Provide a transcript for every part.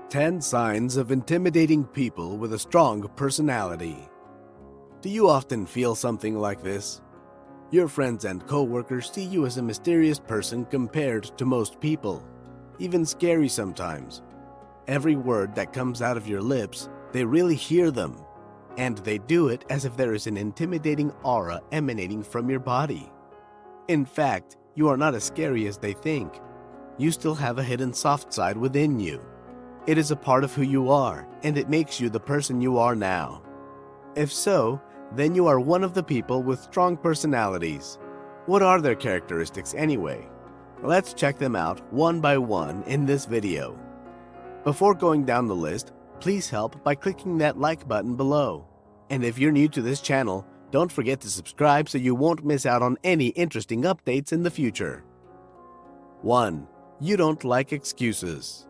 10 signs of intimidating people with a strong personality. Do you often feel something like this? Your friends and coworkers see you as a mysterious person compared to most people, even scary sometimes. Every word that comes out of your lips, they really hear them, and they do it as if there is an intimidating aura emanating from your body. In fact, you are not as scary as they think. You still have a hidden soft side within you. It is a part of who you are, and it makes you the person you are now. If so, then you are one of the people with strong personalities. What are their characteristics anyway? Let's check them out one by one in this video. Before going down the list, please help by clicking that like button below. And if you're new to this channel, don't forget to subscribe so you won't miss out on any interesting updates in the future. 1. You don't like excuses.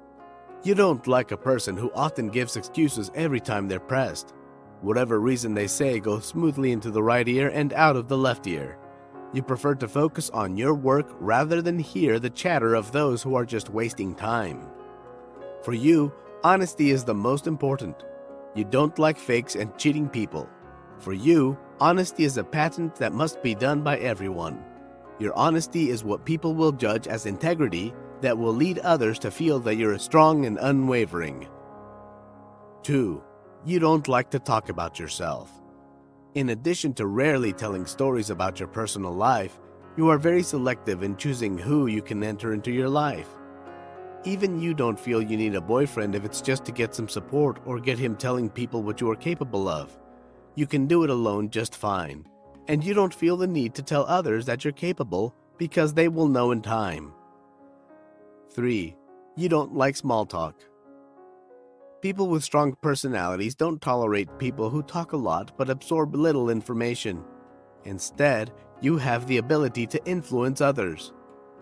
You don't like a person who often gives excuses every time they're pressed. Whatever reason they say goes smoothly into the right ear and out of the left ear. You prefer to focus on your work rather than hear the chatter of those who are just wasting time. For you, honesty is the most important. You don't like fakes and cheating people. For you, honesty is a patent that must be done by everyone. Your honesty is what people will judge as integrity that will lead others to feel that you're strong and unwavering. 2. You don't like to talk about yourself. In addition to rarely telling stories about your personal life, you are very selective in choosing who you can enter into your life. Even you don't feel you need a boyfriend if it's just to get some support or get him telling people what you are capable of. You can do it alone just fine, and you don't feel the need to tell others that you're capable because they will know in time. 3. You don't like small talk. People with strong personalities don't tolerate people who talk a lot but absorb little information. Instead, you have the ability to influence others.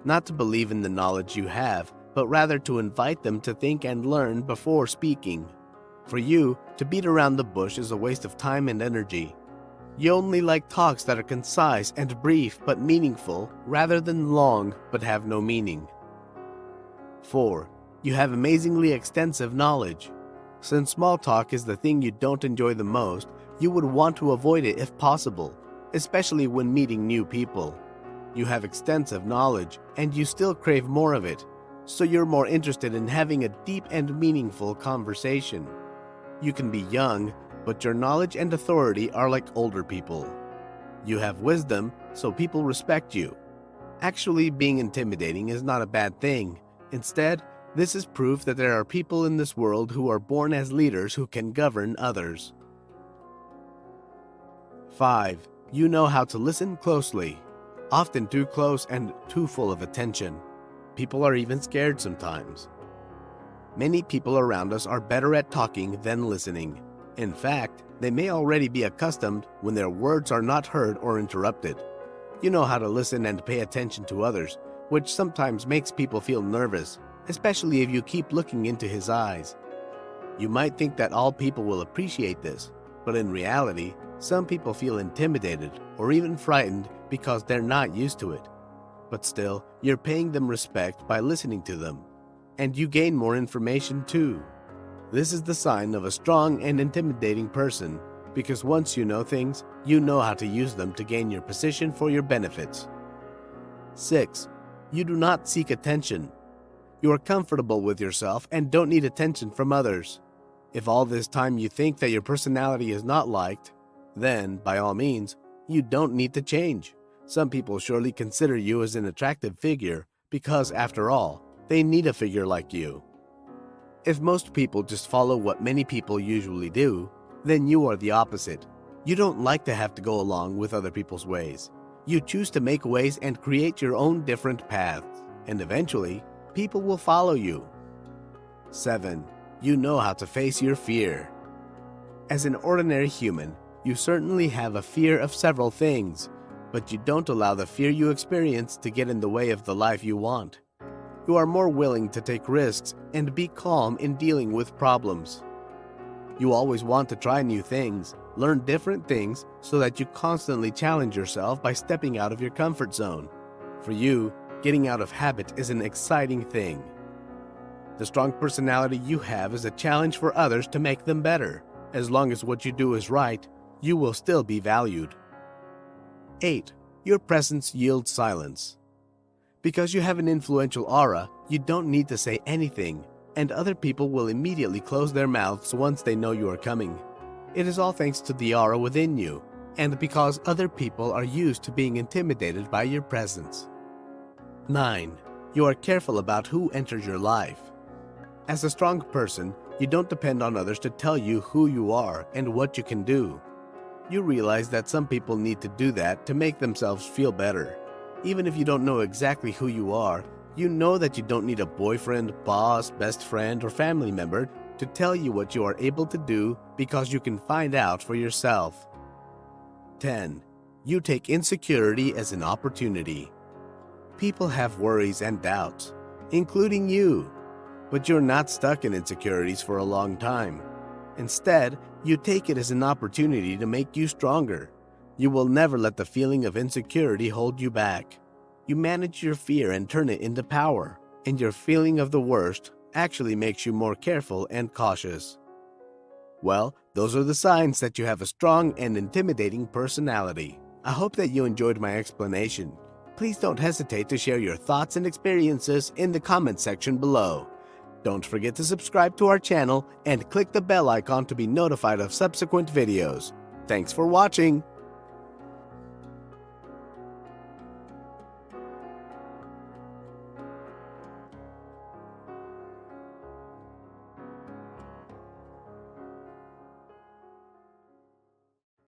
Not to believe in the knowledge you have, but rather to invite them to think and learn before speaking. For you, to beat around the bush is a waste of time and energy. You only like talks that are concise and brief but meaningful, rather than long but have no meaning. 4. You have amazingly extensive knowledge. Since small talk is the thing you don't enjoy the most, you would want to avoid it if possible, especially when meeting new people. You have extensive knowledge, and you still crave more of it, so you're more interested in having a deep and meaningful conversation. You can be young, but your knowledge and authority are like older people. You have wisdom, so people respect you. Actually, being intimidating is not a bad thing. Instead, this is proof that there are people in this world who are born as leaders who can govern others. 5. You know how to listen closely. Often too close and too full of attention. People are even scared sometimes. Many people around us are better at talking than listening. In fact, they may already be accustomed when their words are not heard or interrupted. You know how to listen and pay attention to others, which sometimes makes people feel nervous, especially if you keep looking into his eyes. You might think that all people will appreciate this, but in reality, some people feel intimidated or even frightened because they're not used to it. But still, you're paying them respect by listening to them, and you gain more information too. This is the sign of a strong and intimidating person, because once you know things, you know how to use them to gain your position for your benefits. 6. You do not seek attention. You are comfortable with yourself and don't need attention from others. If all this time you think that your personality is not liked, then, by all means, you don't need to change. Some people surely consider you as an attractive figure because, after all, they need a figure like you. If most people just follow what many people usually do, then you are the opposite. You don't like to have to go along with other people's ways. You choose to make ways and create your own different paths, and eventually, people will follow you. 7. You know how to face your fear. As an ordinary human, you certainly have a fear of several things, but you don't allow the fear you experience to get in the way of the life you want. You are more willing to take risks and be calm in dealing with problems. You always want to try new things, learn different things so that you constantly challenge yourself by stepping out of your comfort zone. For you, getting out of habit is an exciting thing. The strong personality you have is a challenge for others to make them better. As long as what you do is right, you will still be valued. 8. Your presence yields silence. Because you have an influential aura, you don't need to say anything, and other people will immediately close their mouths once they know you are coming. It is all thanks to the aura within you, and because other people are used to being intimidated by your presence. 9. You are careful about who enters your life. As a strong person, you don't depend on others to tell you who you are and what you can do. You realize that some people need to do that to make themselves feel better. Even if you don't know exactly who you are, you know that you don't need a boyfriend, boss, best friend, or family member to tell you what you are able to do because you can find out for yourself. 10. You take insecurity as an opportunity. People have worries and doubts, including you. But you're not stuck in insecurities for a long time. Instead, you take it as an opportunity to make you stronger. You will never let the feeling of insecurity hold you back. You manage your fear and turn it into power, and your feeling of the worst actually makes you more careful and cautious. Well, those are the signs that you have a strong and intimidating personality. I hope that you enjoyed my explanation. Please don't hesitate to share your thoughts and experiences in the comment section below. Don't forget to subscribe to our channel and click the bell icon to be notified of subsequent videos. Thanks for watching!